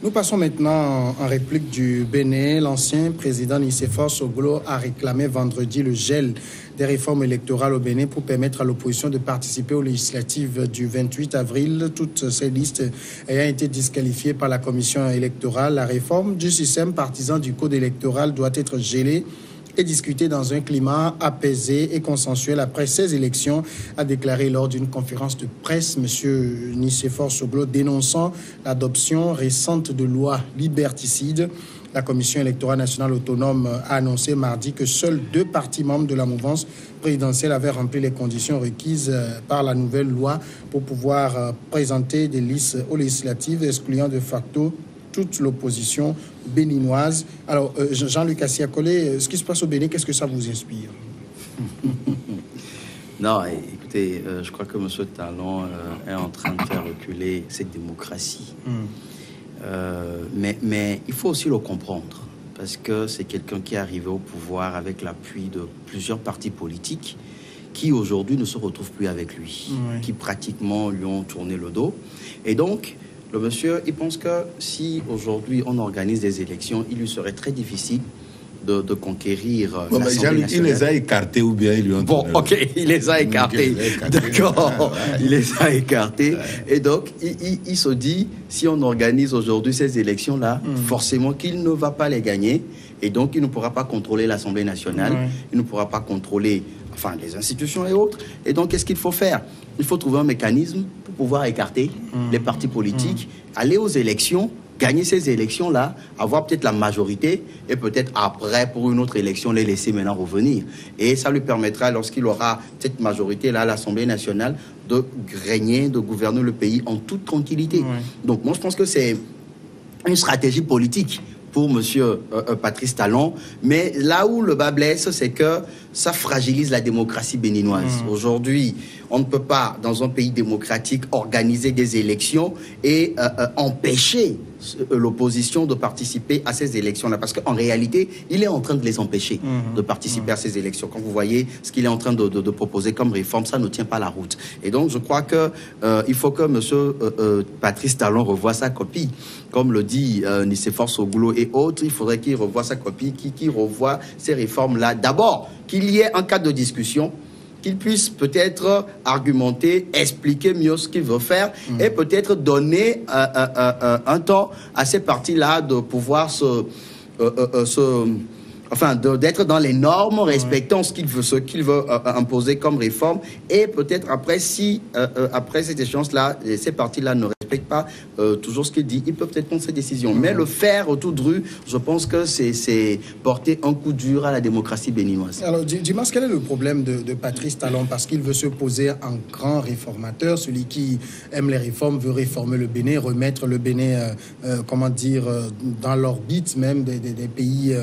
Nous passons maintenant en réplique du Bénin. L'ancien président Nicéphore Soglo a réclamé vendredi le gel des réformes électorales au Bénin pour permettre à l'opposition de participer aux législatives du 28 avril. Toutes ces listes ayant été disqualifiées par la commission électorale, la réforme du système partisan du code électoral doit être gelée et discuté dans un climat apaisé et consensuel après ces élections, a déclaré lors d'une conférence de presse M. Nicéphore Soglo, dénonçant l'adoption récente de lois liberticides. La Commission électorale nationale autonome a annoncé mardi que seuls 2 partis membres de la mouvance présidentielle avaient rempli les conditions requises par la nouvelle loi pour pouvoir présenter des listes aux législatives, excluant de facto toute l'opposition béninoise. Alors, Jean-Luc Assiakole, ce qui se passe au Bénin, qu'est-ce que ça vous inspire? Non, écoutez, je crois que M. Talon est en train de faire reculer cette démocratie. Mais il faut aussi le comprendre, parce que c'est quelqu'un qui est arrivé au pouvoir avec l'appui de plusieurs partis politiques qui aujourd'hui ne se retrouvent plus avec lui, qui pratiquement lui ont tourné le dos. Et donc, le monsieur, il pense que si aujourd'hui on organise des élections, il lui serait très difficile de conquérir l'Assemblée nationale. Il les a écartés ou bien ils lui ont... Bon, ok, il les a écartés. D'accord, il les a écartés. Et donc, il se dit, si on organise aujourd'hui ces élections-là, forcément qu'il ne va pas les gagner. Et donc, il ne pourra pas contrôler l'Assemblée nationale. Il ne pourra pas contrôler les institutions et autres. Et donc, qu'est-ce qu'il faut faire? Il faut trouver un mécanisme pour pouvoir écarter les partis politiques, aller aux élections, gagner ces élections-là, avoir peut-être la majorité et peut-être après, pour une autre élection, les laisser maintenant revenir. Et ça lui permettra, lorsqu'il aura cette majorité-là à l'Assemblée nationale, de régner, de gouverner le pays en toute tranquillité. Donc, moi, je pense que c'est une stratégie politique pour M. Patrice Talon. Mais là où le bas blesse, c'est que ça fragilise la démocratie béninoise. Aujourd'hui, on ne peut pas, dans un pays démocratique, organiser des élections et empêcher l'opposition de participer à ces élections-là. Parce qu'en réalité, il est en train de les empêcher de participer à ces élections. Quand vous voyez ce qu'il est en train de proposer comme réforme, ça ne tient pas la route. Et donc, je crois qu'il faut que M. Patrice Talon revoie sa copie. Comme le dit Nicéphore Soglo et autres, il faudrait qu'il revoie sa copie, qu'il revoie ces réformes-là. D'abord, qu'il y ait un cadre de discussion, qu'il puisse peut-être argumenter, expliquer mieux ce qu'il veut faire et peut-être donner un temps à ces partis-là de pouvoir d'être dans les normes, respectant ce qu'il veut imposer comme réforme. Et peut-être après, si après cette échéance-là, ces partis-là ne respectent pas toujours ce qu'il dit, il peut peut-être prendre ses décisions. Mais le faire au tout de rue, je pense que c'est porter un coup dur à la démocratie béninoise. Alors, Dimas, quel est le problème de Patrice Talon? Parce qu'il veut se poser en grand réformateur, celui qui aime les réformes, veut réformer le Bénin, remettre le Bénin, dans l'orbite même des pays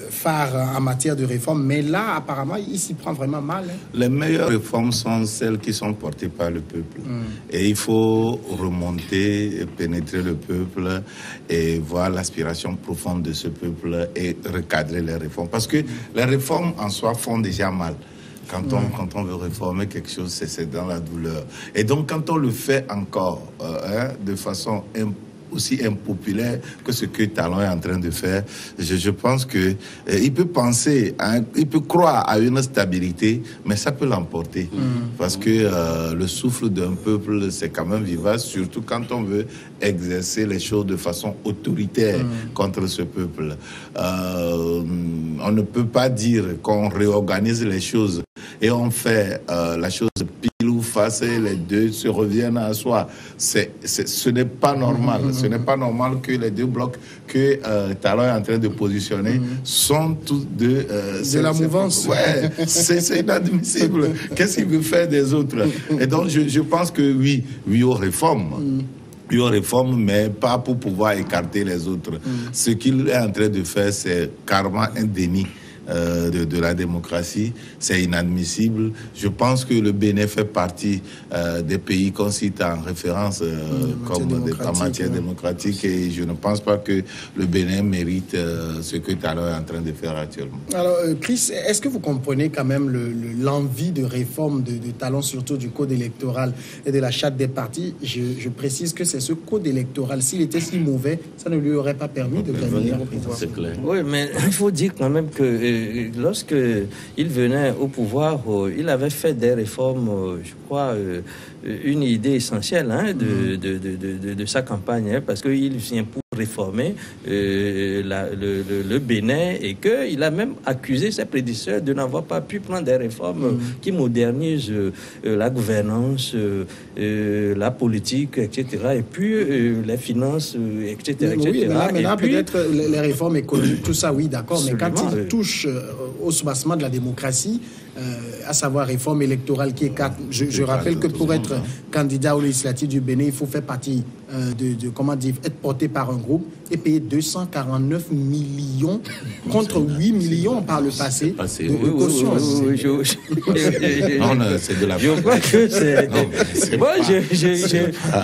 phares en matière de réforme. Mais là, apparemment, il s'y prend vraiment mal. Les meilleures réformes sont celles qui sont portées par le peuple. Et il faut remonter, pénétrer le peuple et voir l'aspiration profonde de ce peuple et recadrer les réformes. Parce que les réformes en soi font déjà mal. Quand on veut réformer quelque chose, c'est dans la douleur. Et donc, quand on le fait encore de façon aussi impopulaire que ce que Talon est en train de faire, je pense que il peut penser, il peut croire à une stabilité, mais ça peut l'emporter. Parce que le souffle d'un peuple, c'est quand même vivace, surtout quand on veut exercer les choses de façon autoritaire contre ce peuple. On ne peut pas dire qu'on réorganise les choses et on fait la chose pile ou face et les deux se reviennent à soi. Ce n'est pas normal. Ce n'est pas normal que les deux blocs que Talon est en train de positionner sont tous de la mouvance. Ouais, c'est inadmissible. Qu'est-ce qu'il veut faire des autres? Et donc, je pense que oui aux réformes. Oui aux réformes, mais pas pour pouvoir écarter les autres. Ce qu'il est en train de faire, c'est carrément un déni de la démocratie. C'est inadmissible. Je pense que le Bénin fait partie des pays qu'on cite en référence en matière démocratique, et je ne pense pas que le Bénin mérite ce que Talon est en train de faire actuellement. Alors, Chris, est-ce que vous comprenez quand même l'envie de réforme de Talon, surtout du code électoral et de la charte des partis? Je précise que c'est ce code électoral. S'il était si mauvais, ça ne lui aurait pas permis de gagner au pouvoir. C'est clair. Oui, mais il faut dire quand même que lorsque il venait au pouvoir, il avait fait des réformes, je crois, une idée essentielle de sa campagne, parce qu'il vient pour réformer le Bénin, et qu'il a même accusé ses prédécesseurs de n'avoir pas pu prendre des réformes qui modernisent la gouvernance, la politique, etc. Et puis les finances, etc. Oui, maintenant puis, peut-être les réformes économiques, tout ça, oui, d'accord, mais quand il touche au soubassement de la démocratie, à savoir réforme électorale qui est 4. Je rappelle que pour être candidat aux législatives du Bénin, il faut faire partie comment dire, être porté par un groupe et payer 249 millions contre 8 millions par le passé de caution. C'est de la... Je crois que c'est...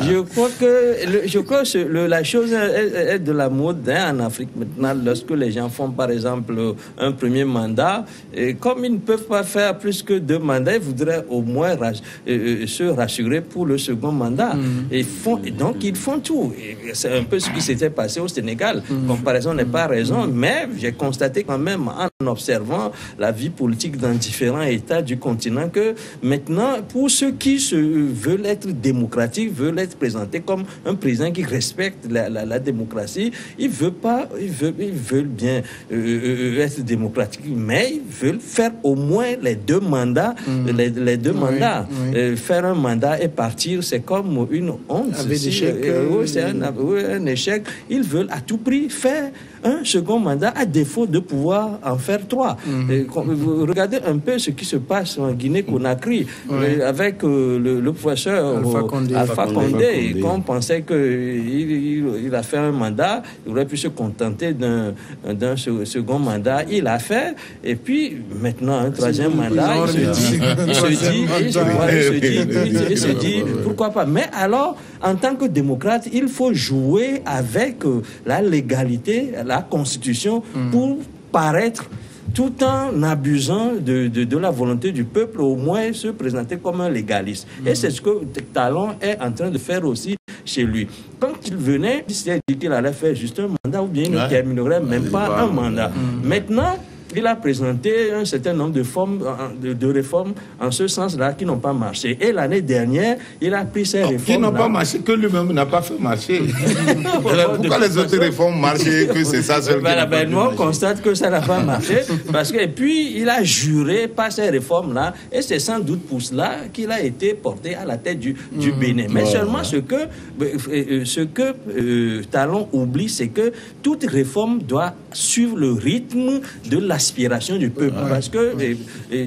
Je crois que la chose est de la mode en Afrique maintenant. Lorsque les gens font par exemple un premier mandat, et comme ils ne peuvent pas faire plus que 2 mandats, ils voudraient au moins se rassurer pour le second mandat. Et donc ils font tout. C'est un peu ce qui s'était passé au Sénégal. Comparaison n'est pas raison, mais j'ai constaté quand même en observant la vie politique dans différents États du continent que maintenant, pour ceux qui veulent être démocratiques, veulent être présentés comme un président qui respecte la démocratie, ils veulent bien être démocratiques, mais ils veulent faire au moins les 2 mandats. Les 2 mandats. Faire un mandat et partir, c'est comme une honte. C'est un échec. Ils veulent à tout prix faire un second mandat à défaut de pouvoir en faire 3. Vous regardez un peu ce qui se passe en Guinée-Conakry avec le professeur Alpha Condé. Qu'on pensait qu'il a fait un mandat, il aurait pu se contenter d'un second mandat. Il a fait, et puis maintenant un 3e mandat, il se dit pourquoi pas. Mais alors, en tant que démocrate, il faut jouer avec la légalité, la Constitution, pour paraître, tout en abusant de la volonté du peuple, au moins se présenter comme un légaliste. Et c'est ce que Talon est en train de faire aussi chez lui. Quand il venait, il s'est dit qu'il allait faire juste un mandat, ou bien il ne terminerait même pas un mandat. Maintenant, il a présenté un certain nombre de réformes en ce sens-là qui n'ont pas marché. Et l'année dernière, il a pris ces réformes. Qui n'ont pas marché, que lui-même n'a pas fait marcher. Pourquoi les autres réformes marchaient, que c'est ça seul nous, on constate que ça n'a pas marché. Parce que, et puis, il a juré par ces réformes-là. Et c'est sans doute pour cela qu'il a été porté à la tête du Bénin. Mais seulement ce que Talon oublie, c'est que toute réforme doit suivre le rythme de l'aspiration du peuple. Parce que,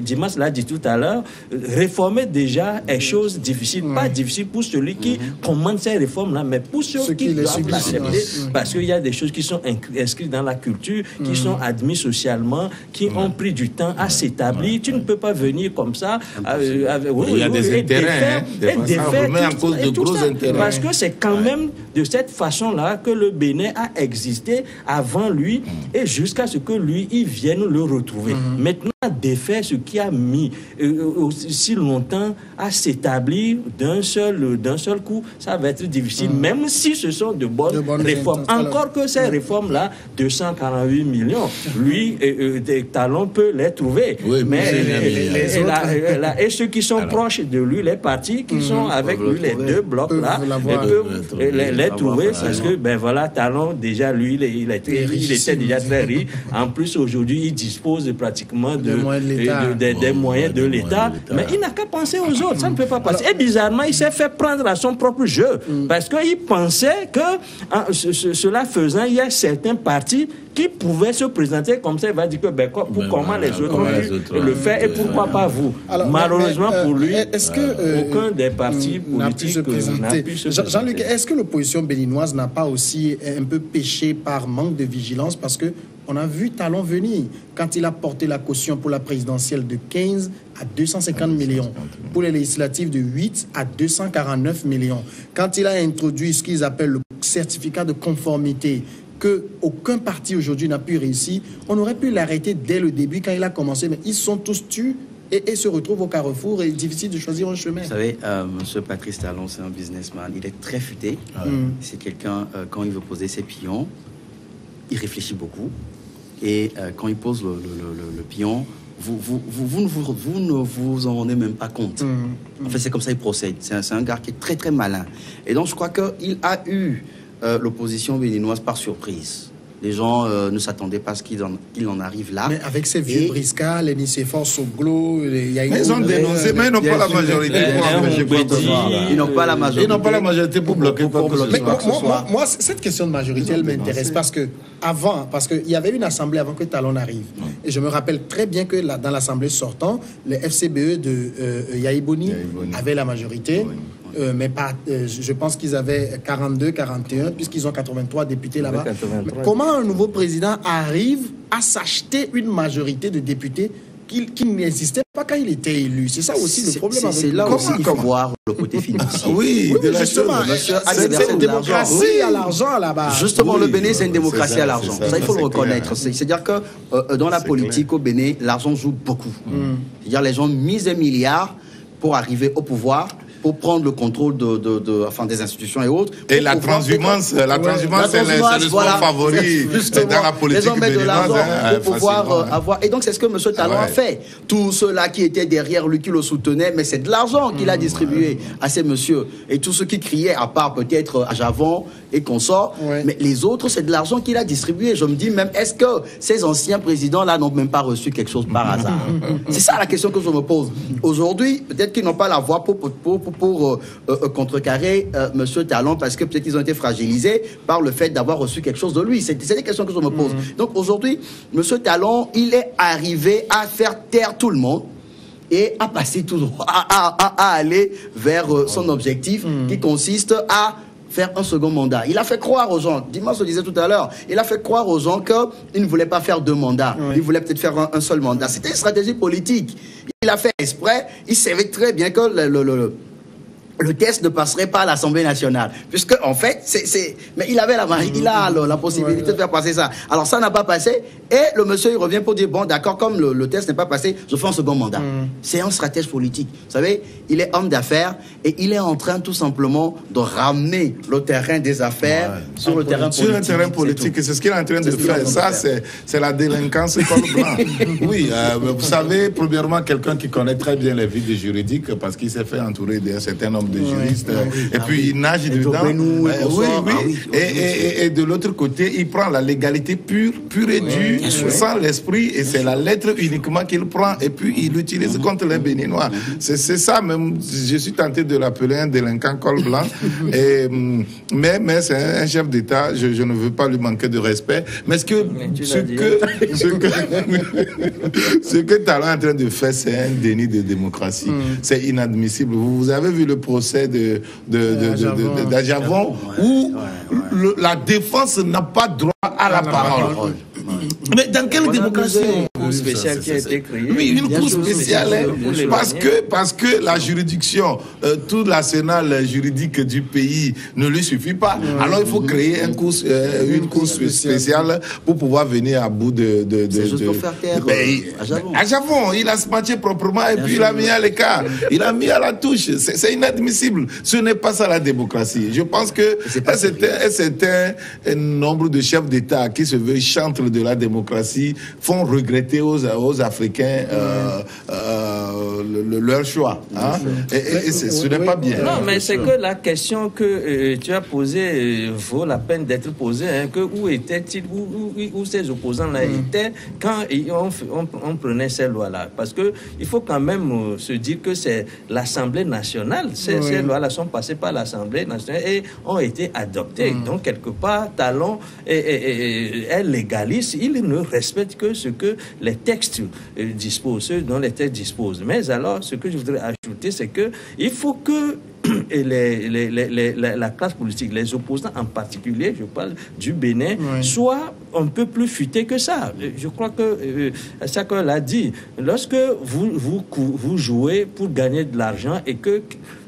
Dimas l'a dit tout à l'heure, réformer déjà est chose difficile. Pas difficile pour celui qui commande ces réformes-là, mais pour ceux qui doivent l'accepter. Parce qu'il y a des choses qui sont inscrites dans la culture, qui sont admises socialement, qui ont pris du temps à s'établir. Tu ne peux pas venir comme ça. Il y a des intérêts. Parce que c'est quand même de cette façon-là que le Bénin a existé avant lui, et jusqu'à ce que lui, il vienne le retrouver. Maintenant, défaire ce qui a mis si longtemps à s'établir d'un seul coup, ça va être difficile, même si ce sont de bonnes réformes. Encore que ces réformes-là, 248 millions, lui, des talons peut les trouver. Oui, mais et ceux qui sont proches de lui, les partis qui sont avec lui, les 2 blocs-là, peuvent les trouver, parce que, ben voilà, Talon, déjà, lui, il était déjà très riche. En plus, aujourd'hui, il dispose pratiquement des moyens de l'État, mais il n'a qu'à penser aux autres, ça ne peut pas passer. Et bizarrement, il s'est fait prendre à son propre jeu, parce qu'il pensait que, cela faisant, il y a certains partis qui pouvaient se présenter comme ça. Il va dire que comment les autres le faire, et pourquoi pas vous. Alors, malheureusement pour lui, aucun des partis politiques n'a pu se présenter. Jean-Luc, est-ce que l'opposition béninoise n'a pas aussi un peu péché par manque de vigilance, parce que On a vu Talon venir quand il a porté la caution pour la présidentielle de 15 à 250 millions, pour les législatives de 8 à 249 millions. Quand il a introduit ce qu'ils appellent le certificat de conformité, que aucun parti aujourd'hui n'a pu réussir, on aurait pu l'arrêter dès le début quand il a commencé, mais ils sont tous tués et se retrouvent au carrefour et difficile de choisir un chemin. Vous savez, M. Patrice Talon, c'est un businessman, il est très futé. C'est quelqu'un, quand il veut poser ses pions, il réfléchit beaucoup. Et quand il pose le pion, vous ne vous en rendez même pas compte. En fait, c'est comme ça qu'il procède. C'est un gars qui est très, très malin. Et donc, je crois qu'il a eu l'opposition béninoise par surprise. Les gens ne s'attendaient pas à ce qu'il en arrive là. Mais avec ces vieux briscards, les Nicéphore Soglo, ils ont dénoncé, mais ils n'ont pas la majorité. Ils n'ont pas la majorité. Ils n'ont pas la majorité pour bloquer quoi que ce soit. Moi, cette question de majorité, elle m'intéresse parce qu'il y avait une assemblée avant que Talon arrive. Et je me rappelle très bien que dans l'assemblée sortant, le FCBE de Yaïboni avait la majorité. Mais pas, je pense qu'ils avaient 42, 41, puisqu'ils ont 83 députés là-bas. Comment un nouveau président arrive à s'acheter une majorité de députés qui n'existait pas quand il était élu? C'est ça aussi le problème. C'est là aussi qu'il faut voir le côté financier. Oui, justement. C'est une démocratie à l'argent là-bas. Justement, le Bénin, c'est une démocratie à l'argent. Ça, il faut le reconnaître. C'est-à-dire que dans la politique au Bénin, l'argent joue beaucoup. C'est-à-dire les gens misent des milliards pour arriver au pouvoir, pour prendre le contrôle des institutions et autres. Et la transhumance, c'est le sport favori dans la politique béninoise. Pour pouvoir avoir... Et donc, c'est ce que M. Talon a fait. Tous ceux-là qui étaient derrière lui, qui le soutenaient, mais c'est de l'argent qu'il a distribué à ces messieurs. Et tous ceux qui criaient, à part peut-être à Javon et consorts, mais les autres, c'est de l'argent qu'il a distribué. Je me dis même, est-ce que ces anciens présidents-là n'ont même pas reçu quelque chose par hasard? C'est ça la question que je me pose. Aujourd'hui, peut-être qu'ils n'ont pas la voix pour contrecarrer M. Talon, parce que peut-être qu'ils ont été fragilisés par le fait d'avoir reçu quelque chose de lui. C'est des questions que je me pose. Donc aujourd'hui, M. Talon, il est arrivé à faire taire tout le monde et à passer tout droit, à aller vers son objectif qui consiste à faire un second mandat. Il a fait croire aux gens, Dimanche le disait tout à l'heure, il a fait croire aux gens qu'il ne voulait pas faire 2 mandats. Il voulait peut-être faire un seul mandat. C'était une stratégie politique. Il a fait exprès. Il savait très bien que le test ne passerait pas à l'Assemblée nationale, puisque en fait, mais il avait la possibilité de faire passer ça. Alors ça n'a pas passé, et le monsieur il revient pour dire bon d'accord, comme le test n'est pas passé, je fais un second mandat. C'est un stratège politique. Vous savez, il est homme d'affaires et il est en train tout simplement de ramener le terrain des affaires sur le terrain politique. Sur le terrain politique, c'est ce qu'il est en train de faire. Ça, c'est la délinquance col blanc. Oui, vous savez, premièrement, quelqu'un qui connaît très bien les vies juridiques parce qu'il s'est fait entourer d'un certain nombre de juristes, et puis il nage dedans. Et de l'autre côté, il prend la légalité pure et dure, sans l'esprit, et c'est la lettre uniquement qu'il prend, et puis il l'utilise contre les Béninois. C'est ça même, je suis tenté de l'appeler un délinquant col blanc, mais c'est un chef d'État, je ne veux pas lui manquer de respect, mais ce que Talon est en train de faire, c'est un déni de démocratie. C'est inadmissible. Vous avez vu le procès d'Ajavon, où la défense n'a pas droit à la parole. Mais dans quelle démocratie? Une cour spéciale qui a été créée. Oui, une cour spéciale, parce que la juridiction, tout l'arsenal juridique du pays ne lui suffit pas. Alors il faut créer une cour spéciale pour pouvoir venir à bout de c'est juste pour faire taire Ajavon, il a se matché proprement et puis il a mis à l'écart. Il a mis à la touche. C'est inadmissible. Ce n'est pas ça la démocratie. Je pense que c'est un nombre de chefs d'État qui se veulent chantres de la démocratie font regretter aux Africains leur choix. Hein? Et ce n'est pas bien. Non, mais c'est que la question que tu as posée vaut la peine d'être posée. Hein, que où étaient-ils, où ces opposants-là étaient quand on prenait ces lois-là? Parce qu'il faut quand même se dire que c'est l'Assemblée nationale. Ces lois-là sont passées par l'Assemblée nationale et ont été adoptées. Donc, quelque part, Talon est légaliste. Il ne respecte que ce que les textes disposent, ce dont les textes disposent. Mais alors, ce que je voudrais ajouter, c'est que il faut que et la classe politique, les opposants en particulier, je parle du Bénin, soient un peu plus futés que ça. Je crois que Chacun l'a dit. Lorsque vous jouez pour gagner de l'argent et que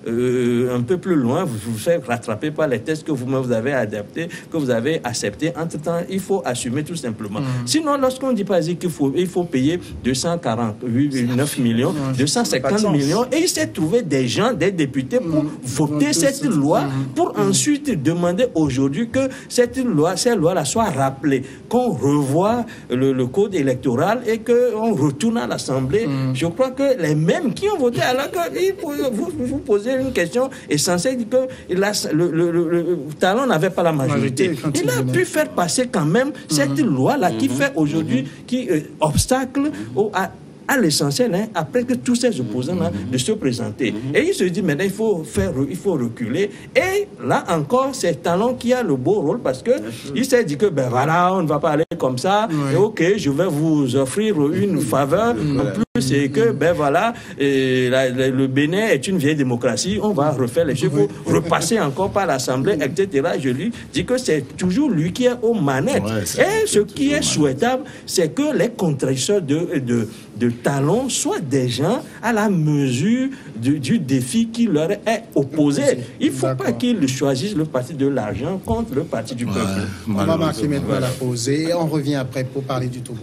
un peu plus loin, vous vous faites rattraper par les tests que vous-même vous avez adaptés, que vous avez acceptés. Entre-temps, il faut assumer tout simplement. Sinon, lorsqu'on dit par exemple qu'il faut payer 249 millions, 250 millions, et il s'est trouvé des gens, des députés pour voter cette loi, pour ensuite demander aujourd'hui que ces lois-là soient rappelées, qu'on revoie le code électoral et qu'on retourne à l'Assemblée. Je crois que les mêmes qui ont voté, alors que vous posez une question essentielle, que le Talon n'avait pas la majorité. Il a pu faire passer quand même cette loi-là qui fait aujourd'hui, qui obstacle à l'essentiel, après que tous ces opposants-là de se présenter. Et il se dit, maintenant, il faut reculer. Et là encore, c'est Talon qui a le beau rôle, parce que il s'est dit que, ben voilà, on ne va pas aller comme ça, et ok, je vais vous offrir une faveur. En plus, c'est que, ben voilà, le Bénin est une vieille démocratie, on va refaire les choses, il faut repasser encore par l'Assemblée, etc. Je lui dis que c'est toujours lui qui est aux manettes. Et ce qui est souhaitable, c'est que les contradicteurs de Talon soient des gens à la mesure du défi qui leur est opposé. Il ne faut pas qu'ils choisissent le parti de l'argent contre le parti du peuple. On va marquer maintenant la pause et on revient après pour parler du Togo.